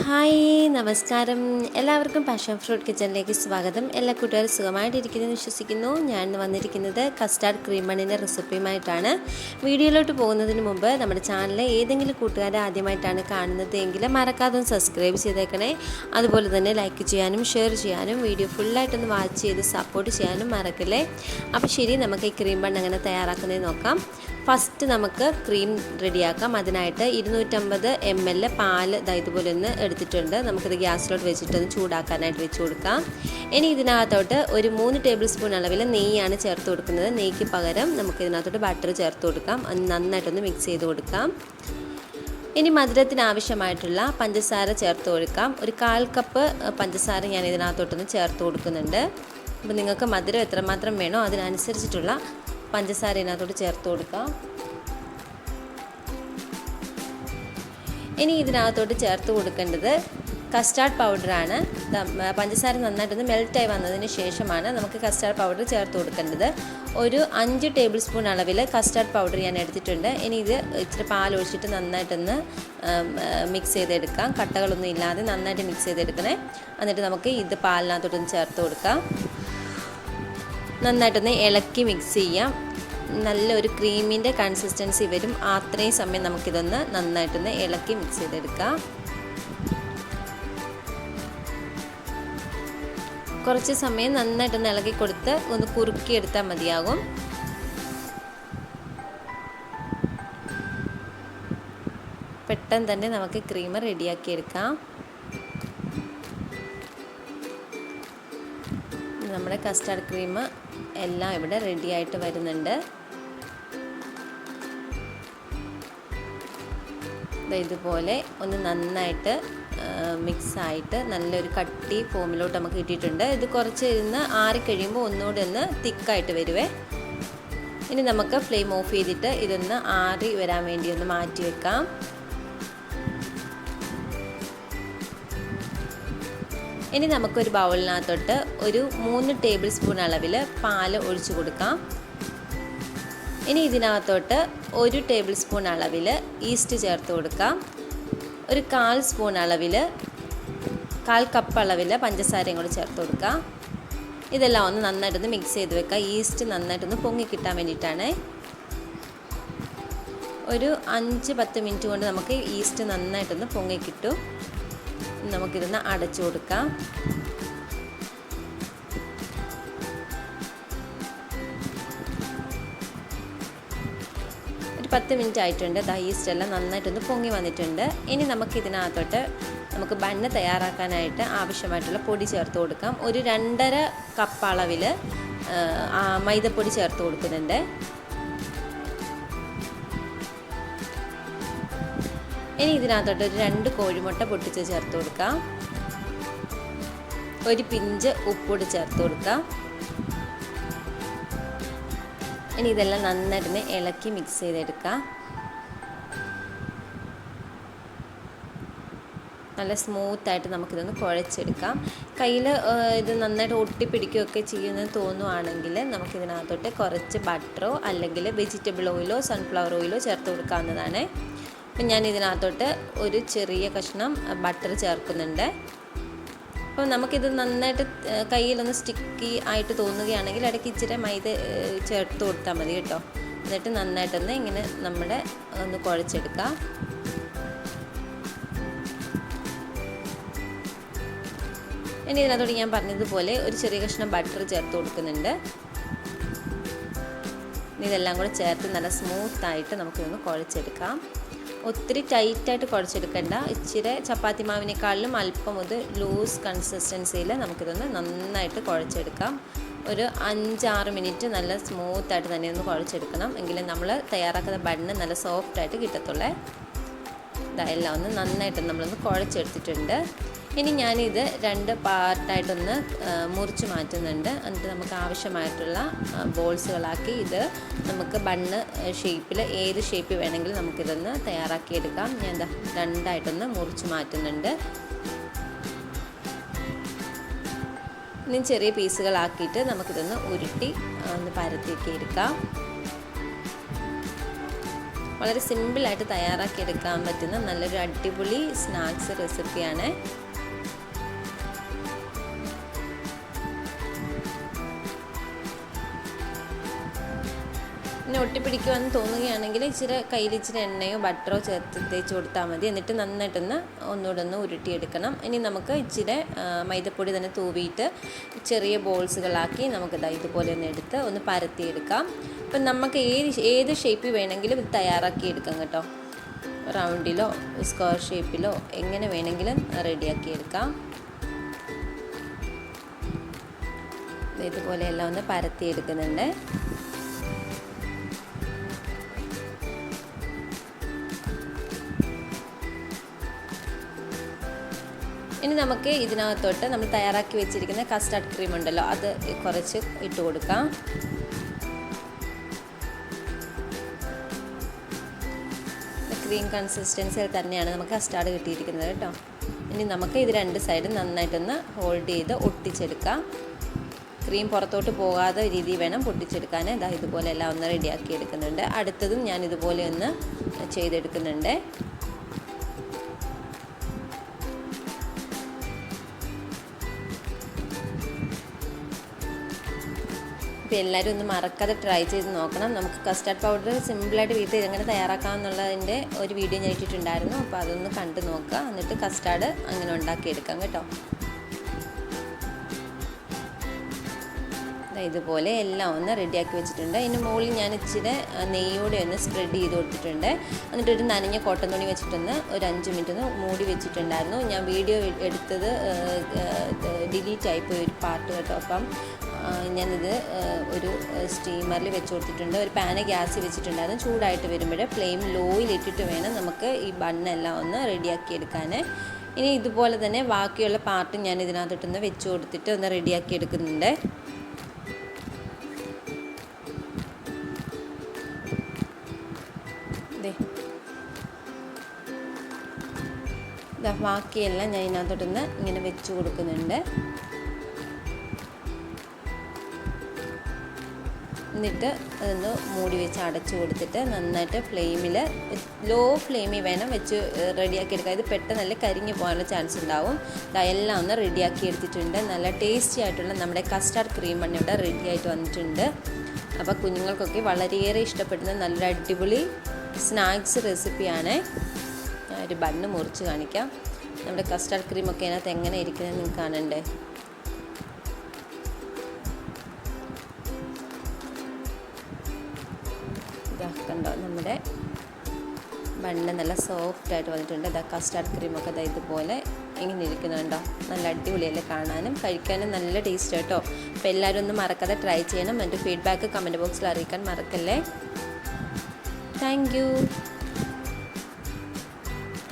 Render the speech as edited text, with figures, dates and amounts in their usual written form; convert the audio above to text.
Hi നമസ്കാരം. എല്ലാവർക്കും passion fruit കിച്ചണിലേക്ക് സ്വാഗതം. എല്ലാ കൂട്ടുകാരും സുഖമായിട്ടിരിക്കുന്നെന്ന് വിശ്വസിക്കുന്നു. ഞാൻ വന്നിരിക്കുന്നത് കസ്റ്റാർഡ് ക്രീം ബണ്ണിൻ്റെ റെസിപ്പിയുമായിട്ടാണ്. വീഡിയോയിലോട്ട് പോകുന്നതിന് മുമ്പ് നമ്മുടെ ചാനൽ ഏതെങ്കിലും കൂട്ടുകാരെ ആദ്യമായിട്ടാണ് കാണുന്നത് എങ്കിൽ മറക്കാതെ ഒന്ന് സബ്സ്ക്രൈബ് ചെയ്തേക്കണേ. അതുപോലെ തന്നെ ലൈക്ക് ചെയ്യാനും ഷെയർ ചെയ്യാനും വീഡിയോ ഫുള്ളായിട്ടൊന്ന് വാച്ച് ചെയ്ത് സപ്പോർട്ട് ചെയ്യാനും മറക്കല്ലേ. അപ്പോൾ ശരി, നമുക്ക് ഈ ക്രീം ബണ്ണ് എങ്ങനെ തയ്യാറാക്കുന്നത് നോക്കാം. ഫസ്റ്റ് നമുക്ക് ക്രീം റെഡിയാക്കാം. അതിനായിട്ട് 250 ml പാല് ഇതുപോലെ ഒന്ന് എടുത്തിട്ടുണ്ട്. നമുക്കിത് ഗ്യാസിലോട്ട് വെച്ചിട്ടൊന്ന് ചൂടാക്കാനായിട്ട് വെച്ച് കൊടുക്കാം. ഇനി ഇതിനകത്തോട്ട് ഒരു 3 ടേബിൾ സ്പൂൺ അളവിൽ നെയ്യാണ് ചേർത്ത് കൊടുക്കുന്നത്. നെയ്ക്ക് പകരം നമുക്ക് ഇതിനകത്തോട്ട് ബട്ടർ ചേർത്ത് കൊടുക്കാം. അത് നന്നായിട്ടൊന്ന് മിക്സ് ചെയ്ത് കൊടുക്കാം. ഇനി മധുരത്തിന് ആവശ്യമായിട്ടുള്ള പഞ്ചസാര ചേർത്ത് കൊടുക്കാം. ഒരു 1/4 കപ്പ് പഞ്ചസാര ഞാൻ ഇതിനകത്തോട്ടൊന്ന് ചേർത്ത് കൊടുക്കുന്നുണ്ട്. അപ്പോൾ നിങ്ങൾക്ക് മധുരം എത്രമാത്രം വേണോ അതിനനുസരിച്ചിട്ടുള്ള പഞ്ചസാര ഇതിനകത്തോട്ട് ചേർത്ത് കൊടുക്കാം. ഇനി ഇതിനകത്തോട്ട് ചേർത്ത് കൊടുക്കേണ്ടത് കസ്റ്റാർഡ് പൗഡറാണ്. പഞ്ചസാര നന്നായിട്ടൊന്ന് മെൽറ്റായി വന്നതിന് ശേഷമാണ് നമുക്ക് കസ്റ്റാർഡ് പൗഡർ ചേർത്ത് കൊടുക്കേണ്ടത്. ഒരു 5 ടേബിൾ സ്പൂൺ അളവിൽ കസ്റ്റാർഡ് പൗഡർ ഞാൻ എടുത്തിട്ടുണ്ട്. ഇനി ഇത് ഇച്ചിരി പാലൊഴിച്ചിട്ട് നന്നായിട്ടൊന്ന് മിക്സ് ചെയ്തെടുക്കാം. കട്ടകളൊന്നും ഇല്ലാതെ നന്നായിട്ട് മിക്സ് ചെയ്തെടുക്കണേ. എന്നിട്ട് നമുക്ക് ഇത് പാലിനകത്തോട്ടൊന്ന് ചേർത്ത് കൊടുക്കാം. നന്നായിട്ടൊന്ന് ഇളക്കി മിക്സ് ചെയ്യാം. നല്ലൊരു ക്രീമിൻ്റെ കൺസിസ്റ്റൻസി വരും. അത്രയും സമയം നമുക്കിതൊന്ന് നന്നായിട്ടൊന്ന് ഇളക്കി മിക്സ് ചെയ്തെടുക്കാം. കുറച്ച് സമയം നന്നായിട്ടൊന്ന് ഇളക്കി കൊടുത്ത് ഒന്ന് കുറുക്കിയെടുത്താൽ മതിയാകും. പെട്ടെന്ന് തന്നെ നമുക്ക് ക്രീം റെഡിയാക്കിയെടുക്കാം. നമ്മുടെ കസ്റ്റാർഡ് ക്രീം എല്ലാം ഇവിടെ റെഡി ആയിട്ട് വരുന്നുണ്ട്. ഇതുപോലെ ഒന്ന് നന്നായിട്ട് മിക്സായിട്ട് നല്ലൊരു കട്ടി ഫോമിലോട്ട് നമുക്ക് കിട്ടിയിട്ടുണ്ട്. ഇത് കുറച്ച് ഇരുന്ന് ആറിക്കഴിയുമ്പോൾ ഒന്നുകൂടി ഒന്ന് തിക്കായിട്ട് വരുവേ. ഇനി നമുക്ക് ഫ്ലെയിം ഓഫ് ചെയ്തിട്ട് ഇതൊന്ന് ആറി വരാൻ വേണ്ടി ഒന്ന് മാറ്റി വെക്കാം. ഇനി നമുക്കൊരു ബൗളിനകത്തോട്ട് ഒരു 3 ടേബിൾ സ്പൂൺ അളവിൽ പാല് ഒഴിച്ചു കൊടുക്കാം. ഇനി ഇതിനകത്തോട്ട് 1 ടേബിൾ സ്പൂൺ അളവിൽ ഈസ്റ്റ് ചേർത്ത് കൊടുക്കാം. ഒരു 1/4 സ്പൂൺ അളവിൽ 1/4 കപ്പ് അളവിൽ പഞ്ചസാരയും കൂടി ചേർത്ത് കൊടുക്കാം. ഇതെല്ലാം ഒന്ന് നന്നായിട്ടൊന്ന് മിക്സ് ചെയ്ത് വെക്കാം. ഈസ്റ്റ് നന്നായിട്ടൊന്ന് പൊങ്ങി കിട്ടാൻ വേണ്ടിയിട്ടാണ്. ഒരു 5-10 മിനിറ്റ് കൊണ്ട് നമുക്ക് ഈസ്റ്റ് നന്നായിട്ടൊന്ന് പൊങ്ങി കിട്ടും. നമുക്കിതൊന്ന് അടച്ചു കൊടുക്കാം. ഒരു 10 മിനിറ്റ് ആയിട്ടുണ്ട്. ഈസ്റ്റ് എല്ലാം നന്നായിട്ടൊന്ന് പൊങ്ങി വന്നിട്ടുണ്ട്. ഇനി നമുക്കിതിനകത്തോട്ട് നമുക്ക് ബണ്ണ് തയ്യാറാക്കാനായിട്ട് ആവശ്യമായിട്ടുള്ള പൊടി ചേർത്ത് കൊടുക്കാം. ഒരു 2.5 കപ്പ് അളവിൽ മൈദപ്പൊടി ചേർത്ത് കൊടുക്കുന്നുണ്ട്. ഇനി ഇതിനകത്തോട്ട് ഒരു 2 കോഴിമുട്ട പൊട്ടിച്ച് ചേർത്ത് കൊടുക്കാം. ഒരു പിഞ്ച് ഉപ്പുകൂടി ചേർത്ത് കൊടുക്കാം. ഇനി ഇതെല്ലാം നന്നായിട്ട് ഇളക്കി മിക്സ് ചെയ്തെടുക്കാം. നല്ല സ്മൂത്തായിട്ട് നമുക്കിതൊന്ന് കുഴച്ചെടുക്കാം. കയ്യിൽ ഇത് നന്നായിട്ട് ഒട്ടിപ്പിടിക്കുകയൊക്കെ ചെയ്യുമെന്ന് തോന്നുവാണെങ്കിൽ നമുക്കിതിനകത്തോട്ട് കുറച്ച് ബട്ടറോ അല്ലെങ്കിൽ വെജിറ്റബിൾ ഓയിലോ സൺഫ്ലവർ ഓയിലോ ചേർത്ത് കൊടുക്കാവുന്നതാണ്. അപ്പം ഞാൻ ഇതിനകത്തോട്ട് ഒരു ചെറിയ കഷ്ണം ബട്ടർ ചേർക്കുന്നുണ്ട്. അപ്പോൾ നമുക്കിത് നന്നായിട്ട് കയ്യിലൊന്ന് സ്റ്റിക്കി ആയിട്ട് തോന്നുകയാണെങ്കിൽ ഇടയ്ക്ക് ഇച്ചിരി മൈദ ചേർത്ത് കൊടുത്താൽ മതി കേട്ടോ. എന്നിട്ട് നന്നായിട്ടൊന്ന് ഇങ്ങനെ നമ്മുടെ ഒന്ന് കുഴച്ചെടുക്കാം. ഇനി ഇതിനകത്തോട്ട് ഞാൻ പറഞ്ഞതുപോലെ ഒരു ചെറിയ കഷ്ണം ബട്ടർ ചേർത്ത് കൊടുക്കുന്നുണ്ട്. ഇതെല്ലാം കൂടെ ചേർത്ത് നല്ല സ്മൂത്തായിട്ട് നമുക്കിതൊന്ന് കുഴച്ചെടുക്കാം. ഒത്തിരി ടൈറ്റായിട്ട് കുഴച്ചെടുക്കേണ്ട. ഇച്ചിരി ചപ്പാത്തി മാവിനേക്കാളിലും അല്പം ഒരു ലൂസ് കൺസിസ്റ്റൻസിയിൽ നമുക്കിതൊന്ന് നന്നായിട്ട് കുഴച്ചെടുക്കാം. ഒരു 5-6 മിനിറ്റ് നല്ല സ്മൂത്തായിട്ട് തന്നെ ഒന്ന് കുഴച്ചെടുക്കണം. എങ്കിലും നമ്മൾ തയ്യാറാക്കുന്ന ബണ്ണ് നല്ല സോഫ്റ്റായിട്ട് കിട്ടത്തുള്ളേ. എല്ലാം ഒന്ന് നന്നായിട്ട് നമ്മളൊന്ന് കുഴച്ചെടുത്തിട്ടുണ്ട്. ഇനി ഞാനിത് 2 പാർട്ടായിട്ടൊന്ന് മുറിച്ച് മാറ്റുന്നുണ്ട്. എന്നിട്ട് നമുക്ക് ആവശ്യമായിട്ടുള്ള ബോൾസുകളാക്കി ഇത് നമുക്ക് ബണ്ണ് ഷേപ്പിൽ ഏത് ഷേപ്പ് വേണമെങ്കിലും നമുക്കിതൊന്ന് തയ്യാറാക്കിയെടുക്കാം. ഞാൻ 2ആയിട്ടൊന്ന് മുറിച്ച് മാറ്റുന്നുണ്ട്. ഇനി ചെറിയ പീസുകളാക്കിയിട്ട് നമുക്കിതൊന്ന് ഉരുട്ടി ഒന്ന് പരത്തിയൊക്കെ എടുക്കാം. വളരെ സിമ്പിളായിട്ട് തയ്യാറാക്കിയെടുക്കാൻ പറ്റുന്ന നല്ലൊരു അടിപൊളി സ്നാക്സ് റെസിപ്പിയാണ്. പിന്നെ ഒട്ടിപ്പിടിക്കുവാന്ന് തോന്നുകയാണെങ്കിൽ കയ്യിൽ ഇച്ചിരി എണ്ണയോ ബട്ടറോ ചേർത്ത് തേച്ച് കൊടുത്താൽ മതി. എന്നിട്ട് നന്നായിട്ടൊന്ന് ഒന്നുകൂടെ ഉരുട്ടിയെടുക്കണം. ഇനി നമുക്ക് ഇച്ചിരി മൈദപ്പൊടി തന്നെ തൂവിയിട്ട് ചെറിയ ബോൾസുകളാക്കി നമുക്കിതാ ഇതുപോലെ ഒന്ന് എടുത്ത് ഒന്ന് പരത്തിയെടുക്കാം. അപ്പം നമുക്ക് ഏത് ഷേപ്പിൽ വേണമെങ്കിലും ഇത് തയ്യാറാക്കിയെടുക്കാം കേട്ടോ. റൗണ്ടിലോ സ്ക്വയർ ഷേപ്പിലോ എങ്ങനെ വേണമെങ്കിലും റെഡിയാക്കിയെടുക്കാം. ഇതുപോലെ എല്ലാം ഒന്ന് പരത്തിയെടുക്കുന്നുണ്ട്. ഇനി നമുക്ക് ഇതിനകത്തോട്ട് നമ്മൾ തയ്യാറാക്കി വെച്ചിരിക്കുന്ന കസ്റ്റാർഡ് ക്രീം ഉണ്ടല്ലോ, അത് കുറച്ച് ഇട്ട് കൊടുക്കാം. ക്രീം കൺസിസ്റ്റൻസിയിൽ തന്നെയാണ് നമുക്ക് കസ്റ്റാർഡ് കിട്ടിയിരിക്കുന്നത് കേട്ടോ. ഇനി നമുക്ക് ഇത് രണ്ട് സൈഡും നന്നായിട്ടൊന്ന് ഹോൾഡ് ചെയ്ത് ഒട്ടിച്ചെടുക്കാം. ക്രീം പുറത്തോട്ട് പോകാതെ രീതിയിൽ വേണം പൊട്ടിച്ചെടുക്കാൻ. ഇതുപോലെ എല്ലാം ഒന്ന് റെഡിയാക്കി എടുക്കുന്നുണ്ട്. അടുത്തതും ഞാൻ ഇതുപോലെ ഒന്ന് ചെയ്തെടുക്കുന്നുണ്ട്. അപ്പോൾ എല്ലാവരും ഒന്ന് മറക്കാതെ ട്രൈ ചെയ്ത് നോക്കണം. നമുക്ക് കസ്റ്റാർഡ് പൗഡർ സിമ്പിളായിട്ട് വീട്ടിൽ എങ്ങനെ തയ്യാറാക്കാമെന്നുള്ളതിൻ്റെ ഒരു വീഡിയോ ഞാൻ ഇട്ടിട്ടുണ്ടായിരുന്നു. അപ്പോൾ അതൊന്ന് കണ്ടു നോക്കുക. എന്നിട്ട് കസ്റ്റാർഡ് അങ്ങനെ ഉണ്ടാക്കിയെടുക്കാം കേട്ടോ. ഇതുപോലെ എല്ലാം ഒന്ന് റെഡിയാക്കി വെച്ചിട്ടുണ്ട്. ഇതിന് മുകളിൽ ഞാൻ ഇച്ചിരി നെയ്യോടെ ഒന്ന് സ്പ്രെഡ് ചെയ്ത് കൊടുത്തിട്ടുണ്ട്. എന്നിട്ടൊരു നനഞ്ഞ കോട്ടൺ തുണി വെച്ചിട്ടൊന്ന് ഒരു 5 മിനിറ്റ് ഒന്ന് മൂടി വെച്ചിട്ടുണ്ടായിരുന്നു. ഞാൻ വീഡിയോ എടുത്തത് ഡിലീറ്റ് ആയിപ്പോയി ഒരു പാർട്ട് കേട്ടോ. അപ്പം ഞാനിത് ഒരു സ്റ്റീമറിൽ വെച്ച് കൊടുത്തിട്ടുണ്ട്. ഒരു പാന് ഗ്യാസിൽ വെച്ചിട്ടുണ്ടായിരുന്നു. ചൂടായിട്ട് വരുമ്പോൾ ഫ്ലെയിം ലോയിൽ ഇട്ടിട്ട് വേണം നമുക്ക് ഈ ബണ്ണെല്ലാം ഒന്ന് റെഡിയാക്കി എടുക്കാൻ. ഇനി ഇതുപോലെ തന്നെ ബാക്കിയുള്ള പാർട്ട് ഞാൻ ഇതിനകത്തോട്ടൊന്ന് വെച്ച് കൊടുത്തിട്ട് ഒന്ന് റെഡിയാക്കി എടുക്കുന്നുണ്ട്. ബാക്കിയെല്ലാം ഞാൻ ഇതിനകത്തോട്ടൊന്ന് ഇങ്ങനെ വെച്ച് കൊടുക്കുന്നുണ്ട്. എന്നിട്ട് അതൊന്ന് മൂടി വെച്ച് അടച്ചു കൊടുത്തിട്ട് നന്നായിട്ട് ലോ ഫ്ലെയിമിൽ വേണം വെച്ച് റെഡിയാക്കി എടുക്കുക. ഇത് പെട്ടെന്നല്ല കരിഞ്ഞു പോകാനുള്ള ചാൻസ് ഉണ്ടാവും. എല്ലാം ഒന്ന് റെഡിയാക്കി എടുത്തിട്ടുണ്ട്. നല്ല ടേസ്റ്റി ആയിട്ടുള്ള നമ്മുടെ കസ്റ്റാർഡ് ക്രീം ബൺ ഇവിടെ റെഡി ആയിട്ട് വന്നിട്ടുണ്ട്. അപ്പോൾ കുഞ്ഞുങ്ങൾക്കൊക്കെ വളരെയേറെ ഇഷ്ടപ്പെടുന്ന നല്ലൊരു അടിപൊളി സ്നാക്സ് റെസിപ്പിയാണ്. ഞാൻ ഒരു ബണ്ണ് മുറിച്ച് കാണിക്കാം. നമ്മുടെ കസ്റ്റാർഡ് ക്രീമൊക്കെ അതിനകത്ത് എങ്ങനെ ഇരിക്കുന്നത് നിങ്ങൾക്ക് കാണണ്ടേ. കണ്ടോ, നമ്മുടെ ബണ്ണ് നല്ല സോഫ്റ്റായിട്ട് വന്നിട്ടുണ്ട്. കസ്റ്റാർഡ് ക്രീമൊക്കെ ഇതുപോലെ ഇങ്ങനെ ഇരിക്കുന്നുണ്ടോ. നല്ല അടിപൊളിയല്ലേ കാണാനും കഴിക്കാനും നല്ല ടേസ്റ്റ് കേട്ടോ. അപ്പോൾ എല്ലാവരും ഒന്ന് മറക്കാതെ ട്രൈ ചെയ്യണം. എൻ്റെ ഫീഡ്ബാക്ക് കമൻറ്റ് ബോക്സിൽ അറിയിക്കാൻ മറക്കല്ലേ. Thank you.